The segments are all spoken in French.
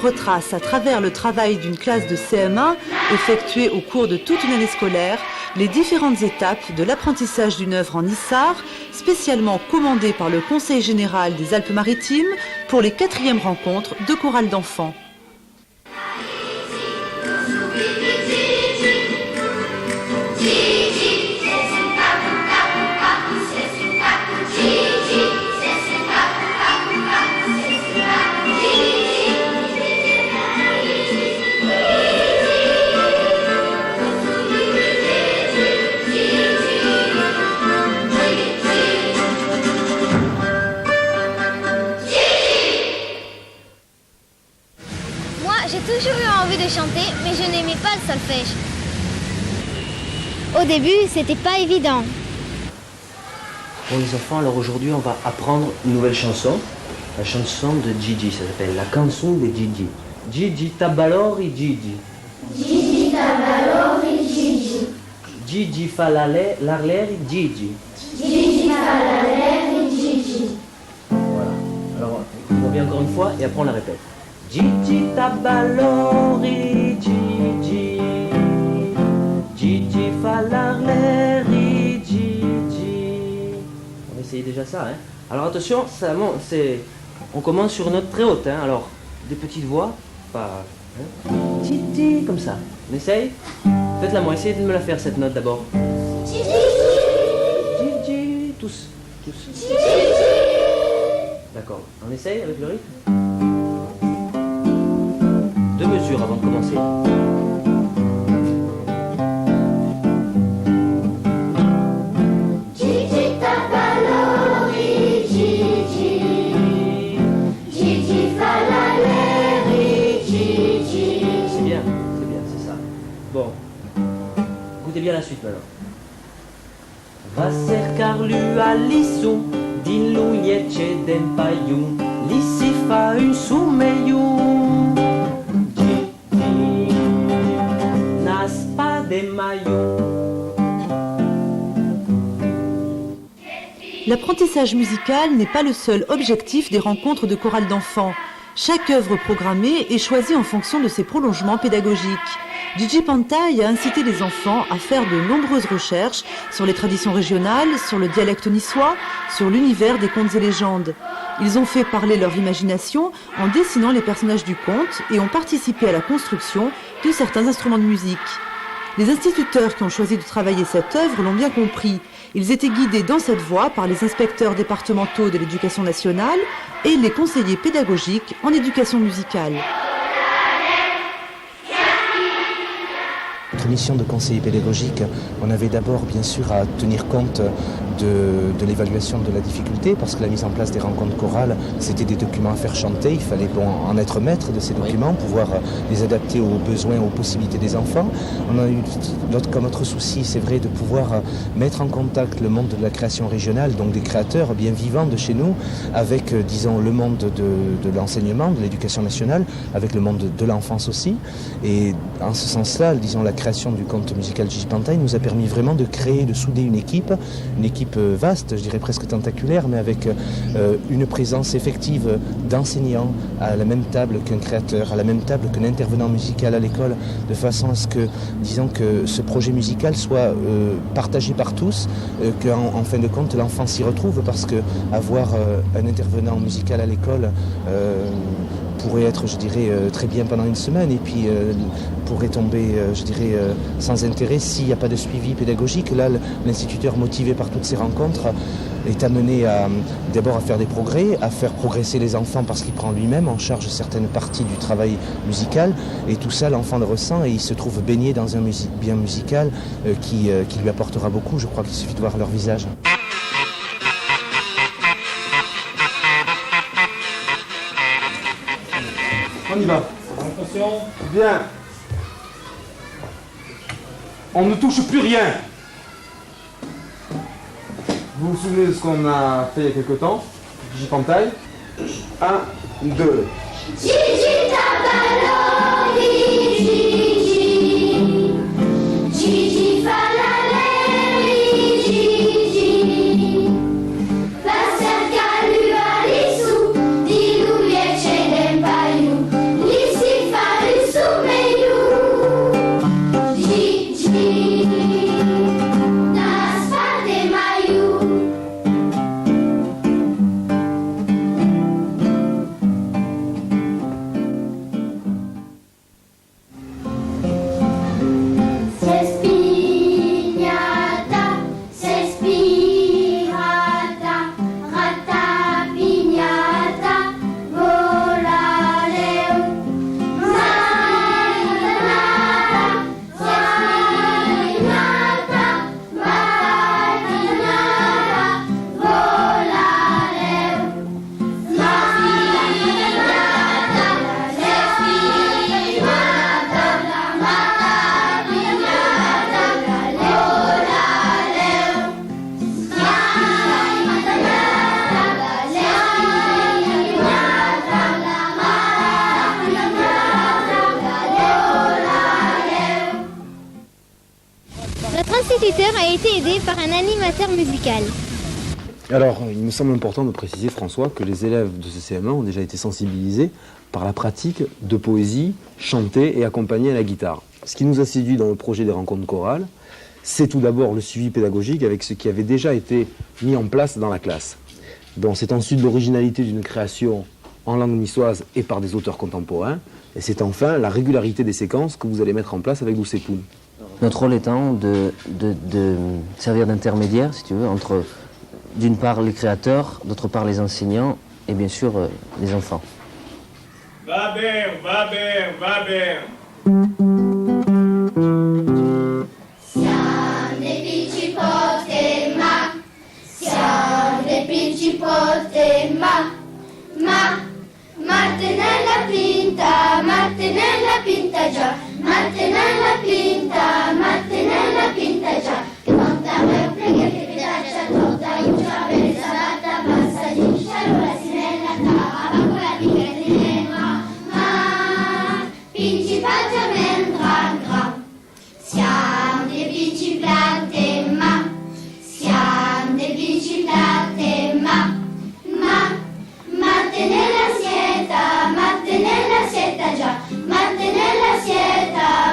retrace à travers le travail d'une classe de CM1 effectuée au cours de toute une année scolaire les différentes étapes de l'apprentissage d'une œuvre en Issar, spécialement commandée par le Conseil général des Alpes-Maritimes pour les 4e rencontres de chorale d'enfants. J'ai toujours eu envie de chanter, mais je n'aimais pas le solfège. Au début, c'était pas évident. Pour les enfants, alors aujourd'hui, on va apprendre une nouvelle chanson. La chanson de Gigi, ça s'appelle la canzone de Gigi. Gigi tabalori Gigi. Gigi tabalori Gigi. Gigi fa l'arrière Gigi. Gigi fa l'arrière Gigi. Voilà. Alors, on revient encore une fois et après on la répète. Gigi tabalori Gigi. Gigi fa l'arrière Gigi. On va essayer déjà ça, hein. Alors attention, on commence sur une note très haute, hein. Alors, des petites voix, pas... Hein. Gigi, comme ça. On essaye. Faites-la moi, essayez de me la faire cette note d'abord. Gigi. Gigi, tous. Gigi. D'accord, on essaye avec le rythme. 2 mesures avant de commencer. Gigi tabalori Gigi. Gigi fa l'arrière Gigi. C'est bien, c'est ça. Bon, écoutez bien la suite maintenant. Va cercar lui a l'issou, din lui ece den paiu, l'issi fa un sumeiu. L'apprentissage musical n'est pas le seul objectif des rencontres de chorale d'enfants. Chaque œuvre programmée est choisie en fonction de ses prolongements pédagogiques. Gigi Pantaille a incité les enfants à faire de nombreuses recherches sur les traditions régionales, sur le dialecte niçois, sur l'univers des contes et légendes. Ils ont fait parler leur imagination en dessinant les personnages du conte et ont participé à la construction de certains instruments de musique. Les instituteurs qui ont choisi de travailler cette œuvre l'ont bien compris. Ils étaient guidés dans cette voie par les inspecteurs départementaux de l'éducation nationale et les conseillers pédagogiques en éducation musicale. Notre mission de conseiller pédagogique, on avait d'abord bien sûr à tenir compte de l'évaluation de la difficulté, parce que la mise en place des rencontres chorales, c'était des documents à faire chanter, il fallait en être maître de ces documents, pouvoir les adapter aux besoins, aux possibilités des enfants. On a eu comme autre souci, c'est vrai, de pouvoir mettre en contact le monde de la création régionale, donc des créateurs bien vivants de chez nous, avec, disons, le monde de l'enseignement, de l'éducation nationale, avec le monde de l'enfance aussi. Et en ce sens-là, disons, la création du conte musical Gigi Pantaille nous a permis vraiment de créer, de souder une équipe vaste, je dirais presque tentaculaire, mais avec une présence effective d'enseignants à la même table qu'un créateur, à la même table qu'un intervenant musical à l'école, de façon à ce que, disons, que ce projet musical soit partagé par tous, qu'en fin de compte l'enfant s'y retrouve, parce que avoir un intervenant musical à l'école pourrait être, je dirais, très bien pendant une semaine, et puis pourrait tomber, je dirais, sans intérêt s'il n'y a pas de suivi pédagogique. Là, l'instituteur, motivé par toutes ces rencontres, est amené d'abord à faire des progrès, à faire progresser les enfants, parce qu'il prend lui-même en charge certaines parties du travail musical, et tout ça, l'enfant le ressent, et il se trouve baigné dans un bien musical qui lui apportera beaucoup. Je crois qu'il suffit de voir leur visage. On y va. Attention. Bien. On ne touche plus rien. Vous vous souvenez de ce qu'on a fait il y a quelque temps? Gigi Pantaille. 1, 2. Gigi tabalori Gigi. Gigi fa l'arrière Gigi. Va cercar lui a l'issou, di lui ece den paiu. L'issi L'instituteur a été aidé par un animateur musical. Alors, il me semble important de préciser, François, que les élèves de ce CM1 ont déjà été sensibilisés par la pratique de poésie chantée et accompagnée à la guitare. Ce qui nous a séduit dans le projet des rencontres chorales, c'est tout d'abord le suivi pédagogique avec ce qui avait déjà été mis en place dans la classe. Bon, c'est ensuite l'originalité d'une création en langue niçoise et par des auteurs contemporains, et c'est enfin la régularité des séquences que vous allez mettre en place avec Douce et Poune. Notre rôle étant de servir d'intermédiaire, si tu veux, entre d'une part les créateurs, d'autre part les enseignants et bien sûr les enfants. Va bien, va bien, va bien. Siamo dei principote, siamo dei principote, Martinella pinta già, Martinella pinta già, che monta me frega che pedaccia tutta, io già per salata passa di sciarola sinella cava, con la pica di nera, principata mentra gra. Siamo dei principate, siamo dei principate, Martinella sieta già,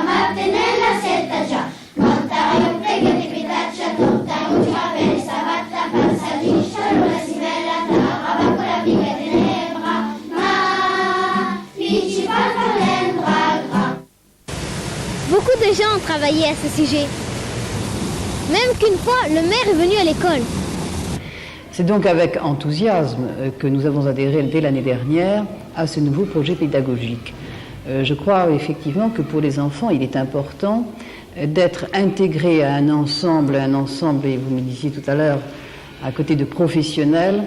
Martinella sieta già, montare un prego di pitaccia tutta, un giovane savatta passa di sciarola si bella tara, va con la pica di nebra, principata lembra gra. Beaucoup de gens ont travaillé à ce sujet. Même qu'une fois, le maire est venu à l'école. C'est donc avec enthousiasme que nous avons adhéré dès l'année dernière à ce nouveau projet pédagogique. Je crois effectivement que pour les enfants, il est important d'être intégrés à un ensemble, et vous me disiez tout à l'heure, à côté de professionnels,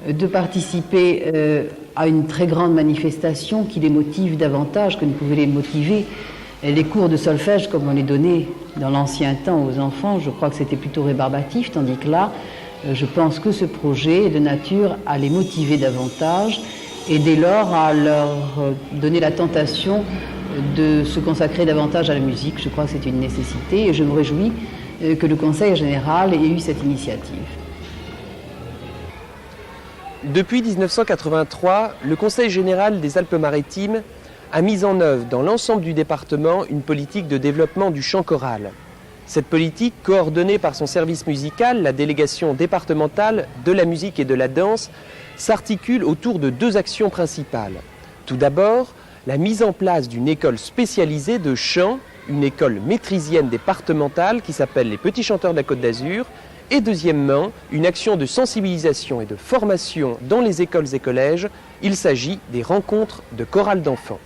de participer à une très grande manifestation qui les motive davantage que ne pouvaient les motiver les cours de solfège comme on les donnait dans l'ancien temps aux enfants. Je crois que c'était plutôt rébarbatif, tandis que là, je pense que ce projet est de nature à les motiver davantage et dès lors à leur donner la tentation de se consacrer davantage à la musique. Je crois que c'est une nécessité et je me réjouis que le Conseil général ait eu cette initiative. Depuis 1983, le Conseil général des Alpes-Maritimes a mis en œuvre dans l'ensemble du département une politique de développement du chant choral. Cette politique, coordonnée par son service musical, la délégation départementale de la musique et de la danse, s'articule autour de deux actions principales. Tout d'abord, la mise en place d'une école spécialisée de chant, une école maîtrisienne départementale qui s'appelle les Petits Chanteurs de la Côte d'Azur, et deuxièmement, une action de sensibilisation et de formation dans les écoles et collèges. Il s'agit des rencontres de chorales d'enfants.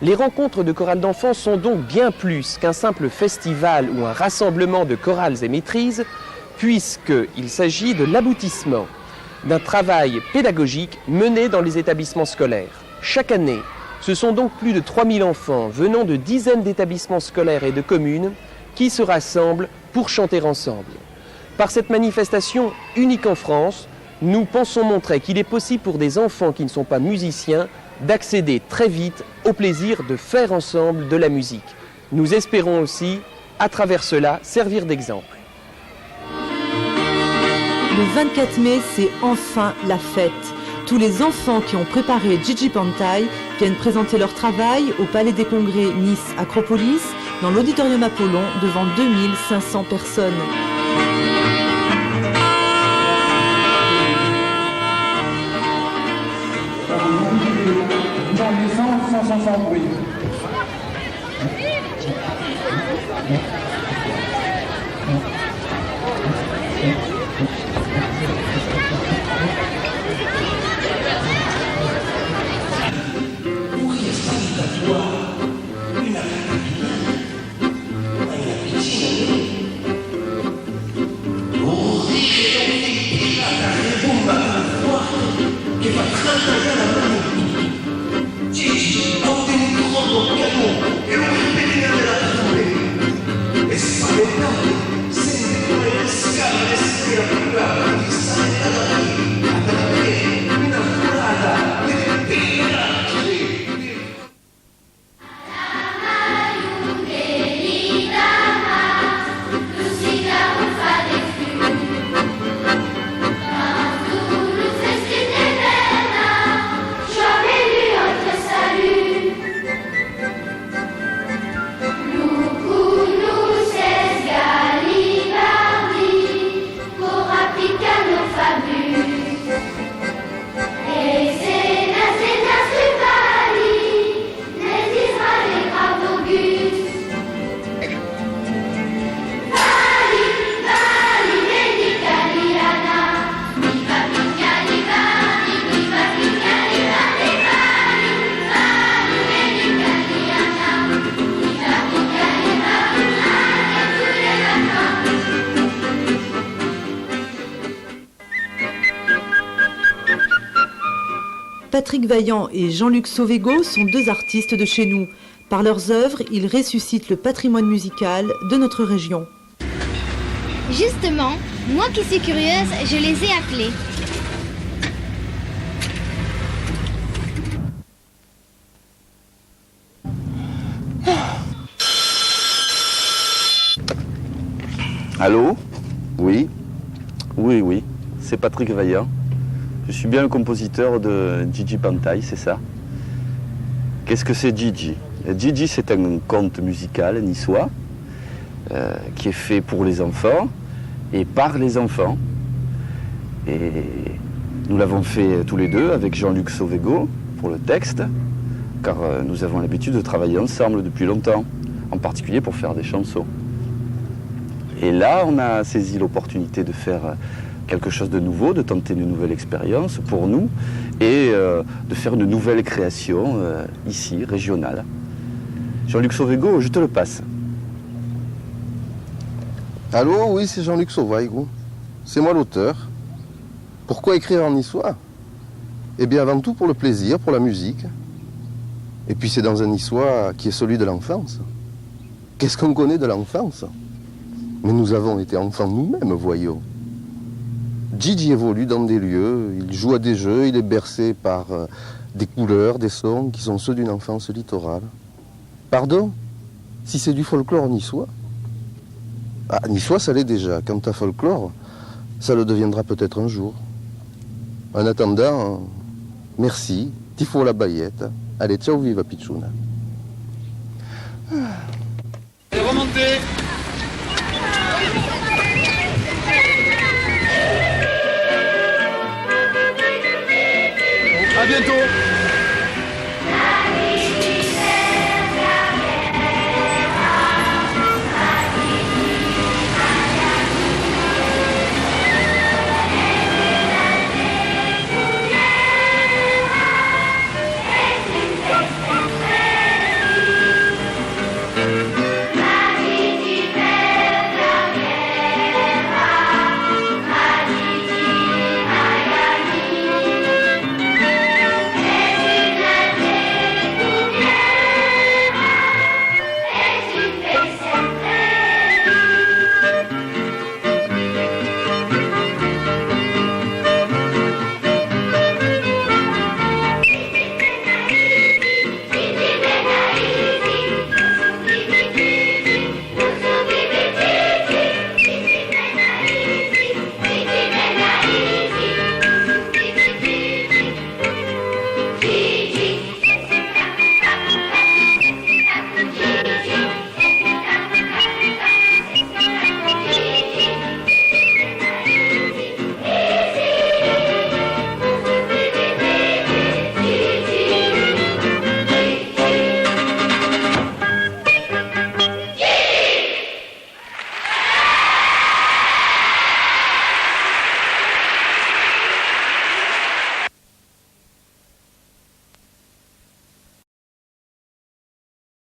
Les rencontres de chorales d'enfants sont donc bien plus qu'un simple festival ou un rassemblement de chorales et maîtrises, puisqu'il s'agit de l'aboutissement d'un travail pédagogique mené dans les établissements scolaires. Chaque année, ce sont donc plus de 3000 enfants venant de dizaines d'établissements scolaires et de communes qui se rassemblent pour chanter ensemble. Par cette manifestation unique en France, nous pensons montrer qu'il est possible pour des enfants qui ne sont pas musiciens d'accéder très vite au plaisir de faire ensemble de la musique. Nous espérons aussi, à travers cela, servir d'exemple. Le 24 mai, c'est enfin la fête. Tous les enfants qui ont préparé Gigi Pantai viennent présenter leur travail au Palais des Congrès Nice Acropolis, dans l'Auditorium Apollon, devant 2500 personnes. Sans bruit. Gigi, portez-nous le cadeau et le répétez de la tournée. Patrick Vaillant et Jean-Luc Sauvégo sont deux artistes de chez nous. Par leurs œuvres, ils ressuscitent le patrimoine musical de notre région. Justement, moi qui suis curieuse, je les ai appelés. Allô? Oui, c'est Patrick Vaillant. Je suis bien le compositeur de Gigi Pantaille, c'est ça? Qu'est-ce que c'est Gigi? Gigi, c'est un conte musical niçois qui est fait pour les enfants et par les enfants. Et nous l'avons fait tous les deux avec Jean-Luc Sauvégo pour le texte, car nous avons l'habitude de travailler ensemble depuis longtemps, en particulier pour faire des chansons. Et là, on a saisi l'opportunité de faire quelque chose de nouveau, de tenter une nouvelle expérience pour nous et de faire une nouvelle création ici, régionale. Jean-Luc Sauvégo, je te le passe. Allô, oui, c'est Jean-Luc Sauvégo. C'est moi l'auteur. Pourquoi écrire en niçois? Eh bien, avant tout pour le plaisir, pour la musique. Et puis c'est dans un niçois qui est celui de l'enfance. Qu'est-ce qu'on connaît de l'enfance? Mais nous avons été enfants nous-mêmes, voyons. Gigi évolue dans des lieux, il joue à des jeux, il est bercé par des couleurs, des sons qui sont ceux d'une enfance littorale. Pardon? Si c'est du folklore niçois? Ah, niçois, ça l'est déjà. Quant à folklore, ça le deviendra peut-être un jour. En attendant, merci, tifo la baillette. Allez, ciao, viva Pichuna. Et remontez. À bientôt.